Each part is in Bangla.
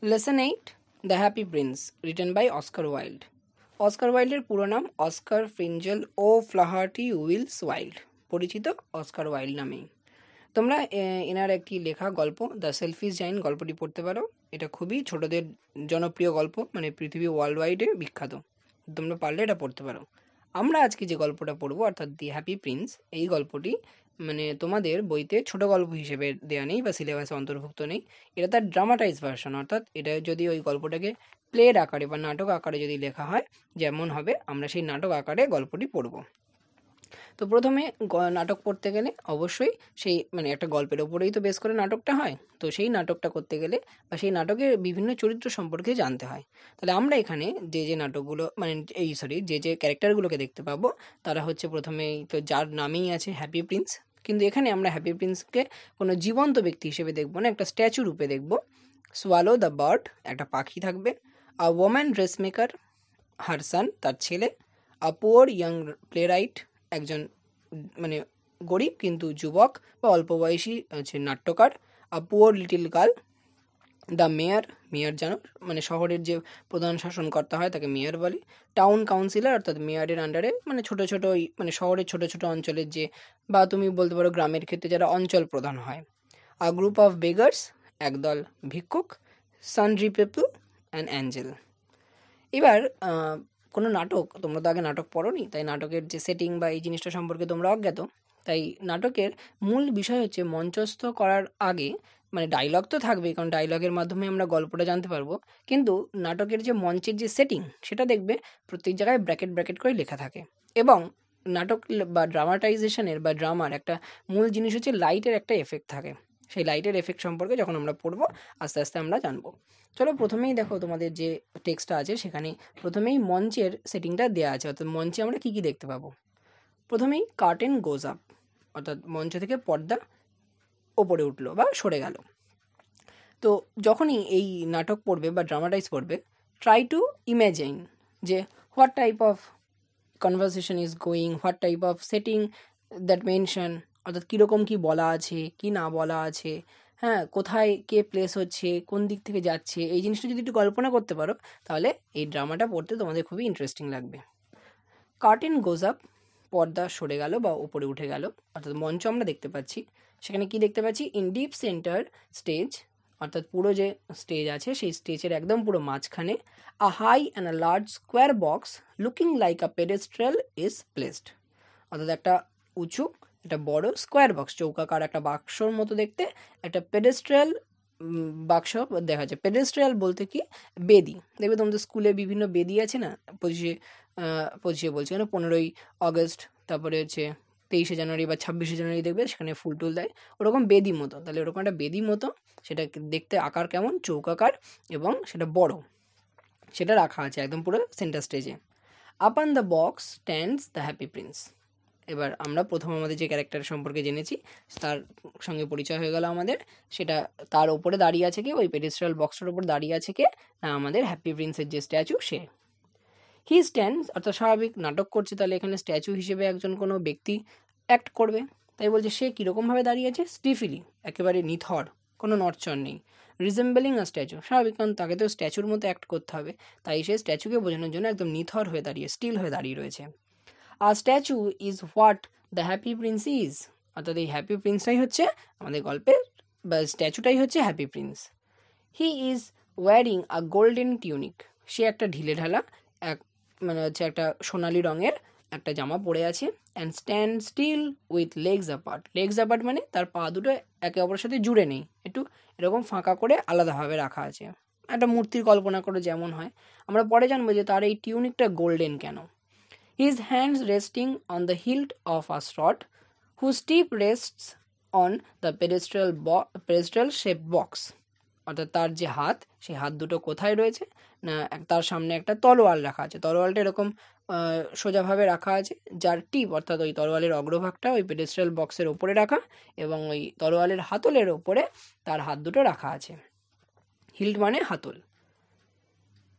Lesson 8 The Happy Prince, written by Oscar Wilde. Oscar ওয়াইল্ডের পুরো নাম Oscar Fingal O'Flahertie Wills Wilde, পরিচিত অস্কার ওয়াইল্ড নামেই। তোমরা এনার একটি লেখা গল্প দ্য সেলফিশ জাইন্ট গল্পটি পড়তে পারো। এটা খুবই ছোটদের জনপ্রিয় গল্প, মানে পৃথিবী ওয়ার্ল্ড ওয়াইডে বিখ্যাত। তোমরা পারলে এটা পড়তে পারো। আমরা আজকে যে গল্পটা পড়বো অর্থাৎ দি হ্যাপি প্রিন্স, এই গল্পটি মানে তোমাদের বইতে ছোট গল্প হিসেবে দেওয়া নেই বা সিলেবাসে অন্তর্ভুক্ত নেই। এটা তার ড্রামাটাইজ ভার্সন, অর্থাৎ এটা যদি ওই গল্পটাকে প্লের আকারে বা নাটক আকারে যদি লেখা হয় যেমন হবে, আমরা সেই নাটক আকারে গল্পটি পড়ব। তো প্রথমে নাটক পড়তে গেলে অবশ্যই সেই মানে একটা গল্পের ওপরেই তো বেস করে নাটকটা হয়। তো সেই নাটকটা করতে গেলে বা সেই নাটকের বিভিন্ন চরিত্র সম্পর্কে জানতে হয়। তাহলে আমরা এখানে যে নাটকগুলো মানে যে ক্যারেক্টারগুলোকে দেখতে পাবো, তারা হচ্ছে প্রথমেই তো যার নামেই আছে হ্যাপি প্রিন্স। কিন্তু এখানে আমরা হ্যাপি প্রিন্সকে কোনো জীবন্ত ব্যক্তি হিসেবে দেখবো না, একটা স্ট্যাচু রূপে দেখব। সোয়ালো দ্য বার্ড, একটা পাখি থাকবে। আ ওম্যান ড্রেসমেকার, হার সান, তার ছেলে। আ পুয়ার ইয়াং প্লেরাইট, একজন মানে গরিব কিন্তু যুবক বা অল্প বয়সী হচ্ছে নাট্যকার। A poor little girl, the mayor, mayor জানো মানে শহরের যে প্রধান শাসনকর্তা হয় তাকে মেয়র বলে। টাউন কাউন্সিলর অর্থাৎ মেয়রের আন্ডারে মানে ছোট ছোট মানে শহরের ছোট ছোট অঞ্চলের যে, বা তুমি বলতে পারো গ্রামের ক্ষেত্রে যারা অঞ্চল প্রধান হয়। আ গ্রুপ অফ বেগার্স, একদল ভিক্ষুক। সানড্রি পিপল, অ্যান্ড অ্যাঞ্জেল। এবার কোনো নাটক, তোমরা তো আগে নাটক পড়োনি, তাই নাটকের যে সেটিং বা এই জিনিসটা সম্পর্কে তোমরা অজ্ঞাত। তাই নাটকের মূল বিষয় হচ্ছে মঞ্চস্থ করার আগে মানে ডায়লগ তো থাকবেই, কারণ ডায়লগের মাধ্যমে আমরা গল্পটা জানতে পারবো। কিন্তু নাটকের যে মঞ্চের যে সেটিং সেটা দেখবে প্রত্যেক জায়গায় ব্র্যাকেট ব্র্যাকেট করে লেখা থাকে। এবং নাটক বা ড্রামাটাইজেশনের বা ড্রামার একটা মূল জিনিস হচ্ছে লাইটের একটা এফেক্ট থাকে। সেই লাইটের এফেক্ট সম্পর্কে যখন আমরা পড়বো আস্তে আস্তে আমরা জানবো। চলো প্রথমেই দেখো তোমাদের যে টেক্সটটা আছে সেখানে প্রথমেই মঞ্চের সেটিংটা দেওয়া আছে, অর্থাৎ মঞ্চে আমরা কী কী দেখতে পাবো। প্রথমেই কার্টেন গোজ আপ, অর্থাৎ মঞ্চ থেকে পর্দা ওপরে উঠলো বা সরে গেল। তো যখনই এই নাটক পড়বে বা ড্রামাটাইজ পড়বে, ট্রাই টু ইম্যাজিন যে what type of conversation is going, what type of setting that mention, অর্থাৎ কীরকম কী বলা আছে কি না বলা আছে, হ্যাঁ কোথায় কে প্লেস হচ্ছে কোন দিক থেকে যাচ্ছে, এই জিনিসটা যদি একটু কল্পনা করতে পারো তাহলে এই ড্রামাটা পড়তে তোমাদের খুবই ইন্টারেস্টিং লাগবে। কার্টেন গোজ আপ, পর্দা সরে গেল বা উপরে উঠে গেল, অর্থাৎ মঞ্চ আমরা দেখতে পাচ্ছি। সেখানে কি দেখতে পাচ্ছি, ইন ডিপ সেন্টার স্টেজ, অর্থাৎ পুরো যে স্টেজ আছে সেই স্টেজের একদম পুরো মাঝখানে a high and a large square box looking like a pedestal is placed, অর্থাৎ একটা উঁচু একটা বড় স্কোয়ার বক্স, চৌকাকার একটা বাক্সর মতো দেখতে একটা পেডেস্ট্রাল বাক্স দেখা যায়। পেডেস্ট্রাল বলতে কি, বেদি। দেখবে তোমাদের স্কুলে বিভিন্ন বেদি আছে না, পঁচিশে পঁচিশে বলছি কেন, 15ই আগস্ট, তারপরে হচ্ছে 23শে জানুয়ারি বা 26শে জানুয়ারি দেখবে সেখানে ফুল টুল দেয়, ওরকম বেদি মতো। তাহলে ওরকম একটা বেদি মতো, সেটা দেখতে আকার কেমন, চৌকাকার, এবং সেটা বড়, সেটা রাখা আছে একদম পুরো সেন্টার স্টেজে। Upon the box stands the happy prince. এবার আমরা প্রথম আমাদের যে ক্যারেক্টার সম্পর্কে জেনেছি তার সঙ্গে পরিচয় হয়ে গেল আমাদের। সেটা তার ওপরে দাঁড়িয়ে আছে কে, ওই পেডেস্ট্রাল বক্সটার ওপর দাঁড়িয়ে আছে কে না, আমাদের হ্যাপি প্রিন্সের যে স্ট্যাচু সে। হি স্ট্যান্ডস অর্থাৎ স্বাভাবিক নাটক করছে, তাহলে এখানে স্ট্যাচু হিসেবে একজন কোনো ব্যক্তি অ্যাক্ট করবে। তাই বলছে সে কীরকমভাবে দাঁড়িয়ে আছে, স্টিফিলি, একেবারে নিথর, কোনো নড়চড় নেই। রিজেম্বলিং আ স্ট্যাচু, স্বাভাবিক, কারণ তাকে তো স্ট্যাচুর মতো অ্যাক্ট করতে হবে, তাই সে স্ট্যাচুকে বোঝানোর জন্য একদম নিথর হয়ে দাঁড়িয়ে, স্টিল হয়ে দাঁড়িয়ে রয়েছে। আর statue is what the happy prince is, অর্থাৎ এই হ্যাপি প্রিন্সটাই হচ্ছে আমাদের গল্পের বা স্ট্যাচুটাই হচ্ছে happy prince. He is wearing a golden tunic, সে একটা ঢিলে ঢালা এক মানে হচ্ছে একটা সোনালি রঙের একটা জামা পরে আছে। And stand still with legs apart, legs apart মানে তার পা দুটো একে অপরের সাথে জুড়ে নেই, একটু এরকম ফাঁকা করে আলাদাভাবে রাখা আছে, একটা মূর্তির কল্পনা করে যেমন হয়। আমরা পরে জানবো যে তার এই টিউনিকটা গোল্ডেন কেন। His hands resting on the hilt of a sword, whose tip rests on the pedestal shaped box. অর্থাৎ তার যে হাত, সেই হাত দুটো কোথায় রয়েছে না, তার সামনে একটা তলোয়ার রাখা আছে, তলোয়ারটা এরকম সোজাভাবে রাখা আছে, যার টিপ অর্থাৎ ওই তলোয়ারের অগ্রভাগটা ওই পেডেস্ট্রাল বক্সের ওপরে রাখা, এবং ওই তলোয়ারের হাতলের ওপরে তার হাত দুটো রাখা আছে। হিল্ট মানে হাতল।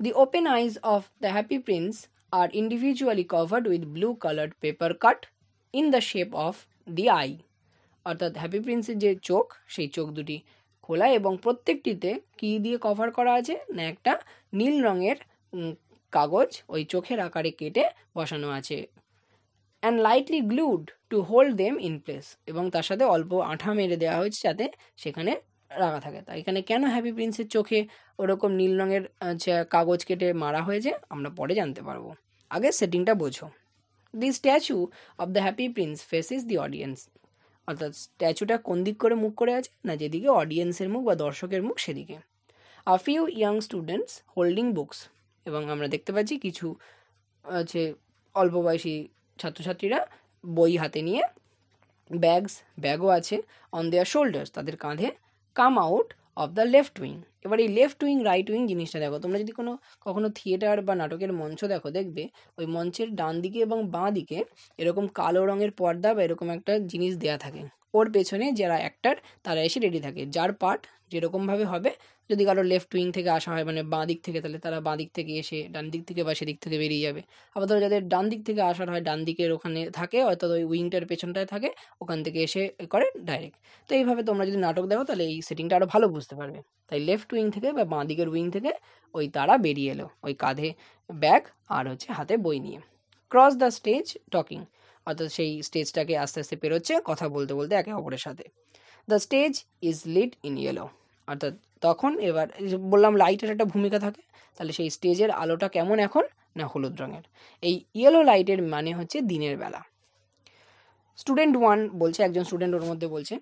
The open eyes of the happy prince are individually covered with blue colored paper cut in the shape of the eye. অর্থাৎ হ্যাপি প্রিন্সের যে চোখ, সেই চোখ দুটি খোলা এবং প্রত্যেকটিতে কী দিয়ে কভার করা আছে না একটা নীল রঙের কাগজ ওই চোখের আকারে কেটে বসানো আছে। And lightly glued to hold them in place, এবং তার সাথে অল্প আঠা মেরে দেওয়া হয়েছে যাতে সেখানে রাখা থাকে। তাই এখানে কেন হ্যাপি প্রিন্সের চোখে ওরকম নীল রঙের কাগজ কেটে মারা হয়েছে আমরা পরে জানতে পারবো। আগে সেটিংটা বোঝো। The statue of the happy prince faces the audience, অর্থাৎ স্ট্যাচুটা কোন দিক করে মুখ করে আছে না যেদিকে অডিয়েন্সের মুখ বা দর্শকের মুখ সেদিকে। A few young students holding books, এবং আমরা দেখতে পাচ্ছি কিছু অল্প বয়সী ছাত্রছাত্রীরা বই হাতে নিয়ে ব্যাগও আছে অন দেয়ার শোল্ডার্স, তাদের কাঁধে, come out of the left wing. এবার এই লেফট উইং রাইট উইং জিনিসটা দেখো, তোমরা যদি কখনো থিয়েটার বা নাটকের মঞ্চ দেখো, দেখবে ওই মঞ্চের ডান দিকে এবং বাঁ দিকে এরকম কালো রঙের পর্দা বা এরকম একটা জিনিস দেয়া থাকে। ওর পেছনে যারা অ্যাক্টার তারা এসে রেডি থাকে, যার পার্ট যেরকমভাবে হবে। যদি কারো লেফট উইং থেকে আসা হয় মানে বাঁ দিক থেকে, তাহলে তারা বাঁ দিক থেকে এসে ডান দিক থেকে বা সেদিক থেকে বেরিয়ে যাবে। আবার ধরো যাদের ডান দিক থেকে আসার হয় ডান দিকের ওখানে থাকে, অর্থাৎ ওই উইংটার পেছনটায় থাকে, ওখান থেকে এসে করে ডাইরেক্ট। তো এইভাবে তোমরা যদি নাটক দেখো তাহলে এই সেটিংটা আরও ভালো বুঝতে পারবে। তাই লেফট উইং থেকে বা বাঁ দিকের উইং থেকে ওই তারা বেরিয়ে এলো, ওই কাঁধে ব্যাগ আর হাতে বই নিয়ে। ক্রস দ্য স্টেজ টকিং, অর্থাৎ সেই স্টেজটাকে আস্তে আস্তে পেরোচ্ছে কথা বলতে বলতে একে অপরের সাথে। The stage is lit in yellow, অর্থাৎ তখন এবার বললাম লাইটের একটা ভূমিকা থাকে, তাহলে সেই স্টেজের আলোটা কেমন এখন না হলুদ রঙের। এই ইয়েলো লাইটের মানে হচ্ছে দিনের বেলা। স্টুডেন্ট 1 বলছে, একজন স্টুডেন্ট ওর মধ্যে বলছে,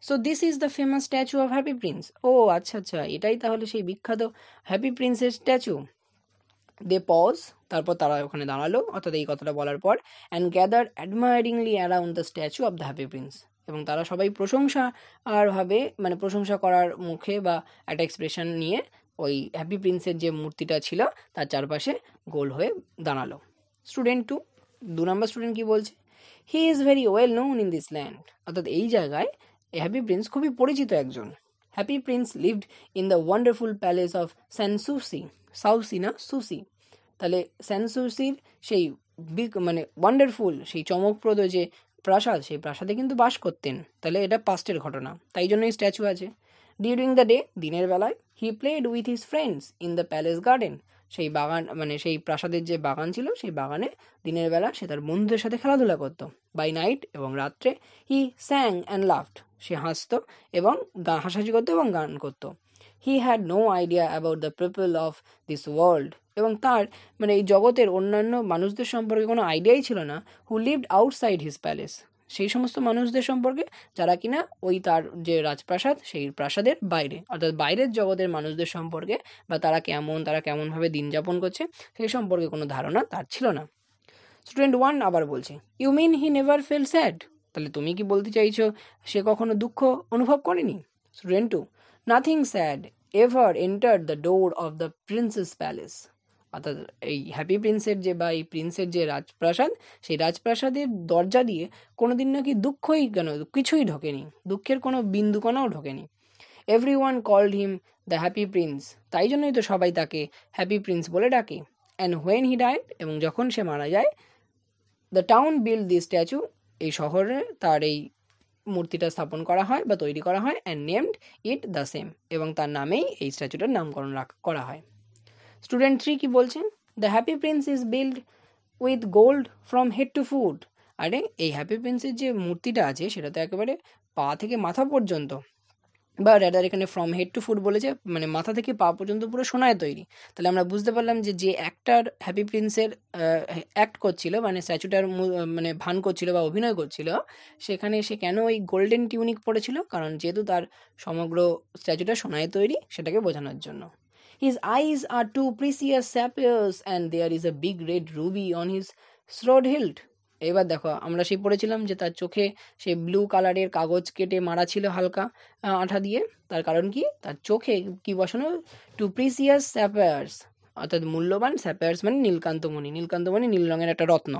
so this is the famous statue of happy prince. ও আচ্ছা আচ্ছা, এটাই তাহলে সেই বিখ্যাত হ্যাপি প্রিন্সের স্ট্যাচু। দে পজ, তারপর তারা ওখানে দাঁড়ালো, অর্থাৎ এই কথাটা বলার পর, and gather admiringly around the statue of the happy prince, এবং তারা সবাই প্রশংসা করার মুখে বা একটা এক্সপ্রেশন নিয়ে ওই হ্যাপি প্রিন্সের যে মূর্তিটা ছিল তার চারপাশে গোল হয়ে দাঁড়ালো। স্টুডেন্ট 2 নম্বর স্টুডেন্ট কি বলছে, he is very well known in this land, অর্থাৎ এই জায়গায় হ্যাপি প্রিন্স খুবই পরিচিত একজন। Happy Prince lived in the wonderful palace of Susi. তাহলে স্যানসুসির সেই ওয়ান্ডারফুল, সেই চমকপ্রদ যে প্রাসাদ, সেই প্রাসাদে কিন্তু বাস করতেন। তাহলে এটা পাস্টের ঘটনা, তাই জন্যই স্ট্যাচু আছে। ডিউরিং দ্য ডে, দিনের বেলায়, he played with his friends in the palace garden, সেই বাগান সেই প্রাসাদের যে বাগান ছিল সেই বাগানে দিনের বেলা সে তার বন্ধুদের সাথে খেলাধুলা করতো। বাই নাইট, এবং রাত্রে, হি স্যাং অ্যান্ড লাফড, সে হাসতো এবং হাসাহাসি করতো এবং গান করতো। He had no idea about the people of this world, এবং তার এই জগতের অন্যান্য মানুষদের সম্পর্কে কোনো আইডিয়াই ছিল না। Who lived outside his palace, সেই সমস্ত মানুষদের সম্পর্কে যারা কিনা ওই তার যে রাজপ্রাসাদ সেই প্রাসাদের বাইরে, অর্থাৎ বাইরের জগতের মানুষদের সম্পর্কে বা তারা কেমনভাবে দিন যাপন করছে সেই সম্পর্কে কোনো ধারণা তার ছিল না। স্টুডেন্ট 1 আবার বলছে, you mean he never felt sad, তাহলে তুমি কি বলতে চাইছো সে কখনো দুঃখ অনুভব করেনি? Student 2, nothing sad ever entered the door of the princess palace, অর্থাৎ এই হ্যাপি প্রিন্সের এই প্রিন্সের যে রাজপ্রাসাদ, সেই রাজপ্রাসাদের দরজা দিয়ে কোনোদিন নাকি কিছুই ঢোকেনি, দুঃখের কোনো বিন্দুকণাও ঢোকেনি। Every one called him the happy prince, তাই জন্যই তো সবাই তাকে হ্যাপি প্রিন্স বলে ডাকে। অ্যান্ড হোয়েন হি ডাইড, এবং যখন সে মারা যায়, the town build the statue, এই শহরে তার এই মূর্তিটা স্থাপন করা হয় বা তৈরি করা হয়, and named it the same, এবং তার নামেই এই স্ট্যাচুটার নামকরণ করা হয়। স্টুডেন্ট 3 কি বলছেন, the happy prince is build with gold from head to foot, আরে এই হ্যাপি প্রিন্সের যে মূর্তিটা আছে সেটা তো একেবারে পা থেকে মাথা পর্যন্ত, বা র্যাডার এখানে ফ্রম হেড টু ফুট বলেছে, মাথা থেকে পা পর্যন্ত পুরো সোনায় তৈরি। তাহলে আমরা বুঝতে পারলাম যে অ্যাক্টার হ্যাপি প্রিন্সের অ্যাক্ট করছিল, স্ট্যাচুটার ভান করছিল বা অভিনয় করছিল, সেখানে সে কেন ওই গোল্ডেন টিউনিক পরেছিল, কারণ যেহেতু তার সমগ্র স্ট্যাচুটা সোনায় তৈরি সেটাকে বোঝানোর জন্য। His eyes are two precious sapphires and there is a big red ruby on his sword hilt. এবার দেখো, আমরা পড়েছিলাম যে তার চোখে সেই ব্লু কালারের কাগজ কেটে মারা ছিল হালকা আঠা দিয়ে। তার কারণ কি, তার চোখে কি বসানো, টু প্রিসিয়াস স্যাপায়ার্স, অর্থাৎ মূল্যবান, স্যাপায়ার্স নীলকান্তমণি, নীল রঙের একটা রত্ন,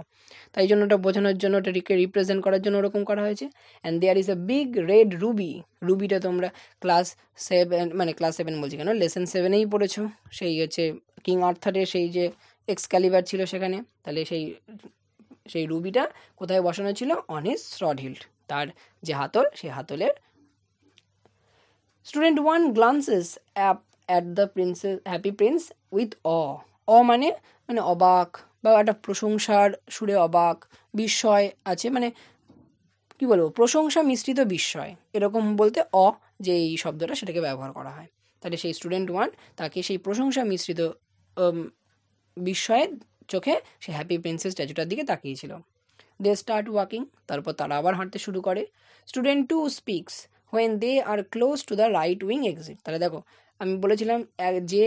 তাই জন্য ওটা বোঝানোর জন্য, ওটাকে রিপ্রেজেন্ট করার জন্য ওরকম করা হয়েছে। And there is a big red ruby, রুবিটা তোমরা ক্লাস 7 বলছি কেন, লেসন 7এই পড়েছো, সেই কিং আর্থারের সেই যে এক্সক্যালিবার ছিল সেখানে। তাহলে সেই রুবিটা কোথায় বসানো ছিল, অন হিজ শ্রড হিল্ট, তার যে হাতল সেই হাতলের। Student one glances at the princess happy prince with মানে মানে অবাক বা একটা প্রশংসার সুরে অবাক, বিস্ময় আছে, মানে কি বলবো, প্রশংসা মিশ্রিত বিস্ময়, এরকম বলতে যে এই শব্দটা সেটাকে ব্যবহার করা হয়। তাহলে সেই স্টুডেন্ট ওয়ান তাকে সেই প্রশংসা মিশ্রিত বিস্ময়ের চোখে সে হ্যাপি প্রিন্সেস স্ট্যাচুটার দিকে তাকিয়েছিল। দে স্টার্ট ওয়াকিং, তারপর তারা আবার হাঁটতে শুরু করে। Student two speaks when they are close to the right wing exit. তাহলে দেখো, আমি বলেছিলাম যে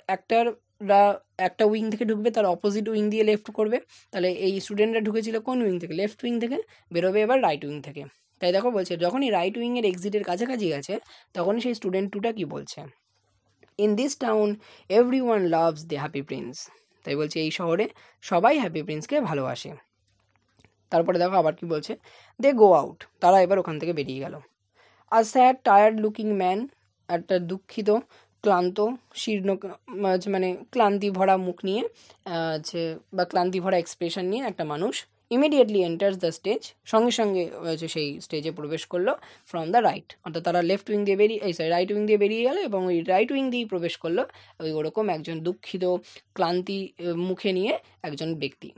অ্যাক্টাররা একটা উইং থেকে ঢুকবে তার অপোজিট উইং দিয়ে লেফট করবে। তাহলে এই স্টুডেন্টরা ঢুকেছিল কোন উইং থেকে? লেফট উইং থেকে, বেরোবে এবার রাইট উইং থেকে। তাই দেখো বলছে যখনই রাইট উইংয়ের এক্সিটের কাছাকাছি গেছে তখনই সেই স্টুডেন্ট টুটা কি বলছে, in this town every one loves the happy prince. তাই বলছে এই শহরে সবাই হ্যাপি প্রিন্সকে ভালোবাসে। তারপরে দেখো আবার কি বলছে, দে গো আউট, তারা এবার ওখান থেকে বেরিয়ে গেল। আ স্যাড টায়ার্ড লুকিং ম্যান, একটা দুঃখিত, ক্লান্ত, শীর্ণ, মানে ক্লান্তি ভরা মুখ নিয়ে আছে বা ক্লান্তি ভরা এক্সপ্রেশন নিয়ে একটা মানুষ ইমিডিয়েটলি এন্টার্স দ্য স্টেজ, সঙ্গে সঙ্গে সেই স্টেজে প্রবেশ করলো ফ্রম দ্য রাইট, অর্থাৎ তারা লেফট উইং দিয়ে বেরিয়ে রাইট উইং দিয়ে বেরিয়ে গেল এবং ওই রাইট উইং দিয়েই প্রবেশ করলো ওই ওরকম একজন দুঃখিত ক্লান্তি মুখে নিয়ে একজন ব্যক্তি।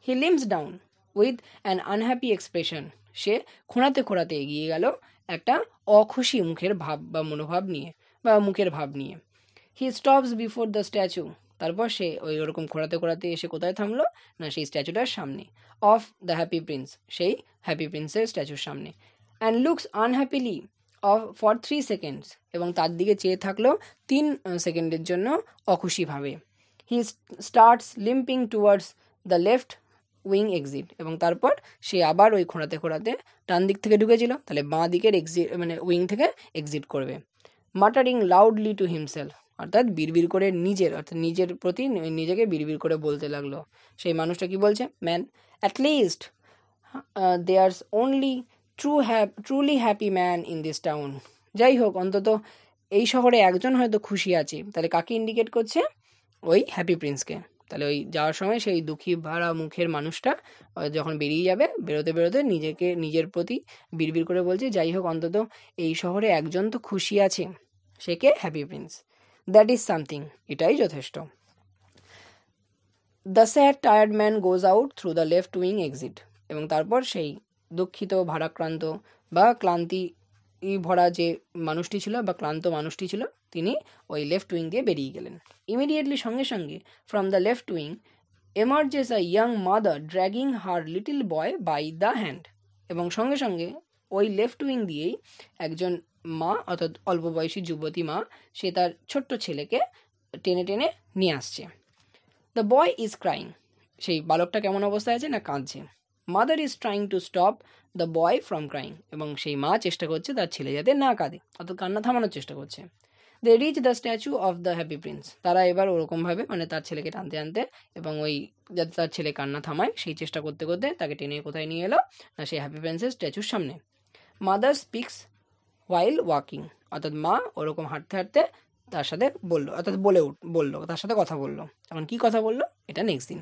He limps down with an unhappy expression, সে খোঁড়াতে খোঁড়াতে এগিয়ে গেল একটা অখুশি মুখের ভাব বা মনোভাব নিয়ে বা মুখের ভাব নিয়ে। হি স্টপস বিফোর দ্য স্ট্যাচু, তারপর সে ওই ওরকম খোঁড়াতে খোঁড়াতে এসে কোথায় থামলো না সেই স্ট্যাচুটার সামনে, অফ দ্য হ্যাপি প্রিন্স, সেই হ্যাপি প্রিন্সের স্ট্যাচুর সামনে। And looks unhappily for 3 seconds, এবং তার দিকে চেয়ে থাকলো 3 সেকেন্ডের জন্য অখুশিভাবে। He starts limping towards the left wing exit, এবং তারপর সে আবার ওই খোঁড়াতে খোঁড়াতে ডান দিক থেকে ঢুকেছিল, তাহলে বাঁ দিকের এক্সিট মানে উইং থেকে এক্সিট করবে। মাটারিং লাউডলি টু হিমসেলফ, অর্থাৎ বিড়বিড় করে অর্থাৎ নিজের প্রতি নিজেকে বিড়বিড় করে বলতে লাগলো। সেই মানুষটা কি বলছে, man at least there's only truly happy man in this town. যাই হোক, অন্তত এই শহরে একজন হয়তো খুশি আছে। তাহলে কাকে ইন্ডিকেট করছে? ওই হ্যাপি প্রিন্সকে। তাহলে ওই যাওয়ার সময় সেই দুঃখী ভরা মুখের মানুষটা যখন বেরিয়ে যাবে, বেরোতে বেরোতে নিজের প্রতি বিড়বিড় করে বলছে, যাই হোক অন্তত এই শহরে একজন তো খুশি আছে, সে কে? Happy prince. That is something, এটাই যথেষ্ট। The sad tired man goes out through the left wing exit, এবং তারপর সেই দুঃখিত, ভারাক্রান্ত বা ক্লান্তি ভরা যে মানুষটি ছিল বা ক্লান্ত মানুষটি ছিল, তিনি ওই লেফট উইং দিয়ে বেরিয়ে গেলেন। ইমিডিয়েটলি, সঙ্গে সঙ্গে, from the left wing emerges a young mother dragging her little boy by the hand, এবং সঙ্গে সঙ্গে ওই লেফট উইং দিয়েই একজন মা, অর্থাৎ অল্প বয়সী যুবতী মা, সে তার ছোট্ট ছেলেকে টেনে টেনে নিয়ে আসছে। দ্য বয় ইজ ক্রাইং, সেই বালকটা কেমন অবস্থায় আছে না কাঁদছে। Mother is trying to stop the boy from crying, এবং সেই মা চেষ্টা করছে তার ছেলে যাতে না কাঁদে, অর্থাৎ কান্না থামানোর চেষ্টা করছে। They reach the statue of the happy prince, তারা এবার ওরকমভাবে মানে তার ছেলেকে টানতে টানতে এবং ওই যাতে তার ছেলে কান্না থামায় সেই চেষ্টা করতে করতে তাকে টেনে কোথায় নিয়ে এলো না সেই হ্যাপি প্রিন্সের স্ট্যাচুর সামনে। মাদার স্পিক্স হোয়াইল ওয়াকিং, অর্থাৎ মা ওরকম হাঁটতে হাঁটতে তার সাথে বললো, অর্থাৎ বললো তার সাথে কথা বললো। এখন কি কথা বললো এটা নেক্সট দিন।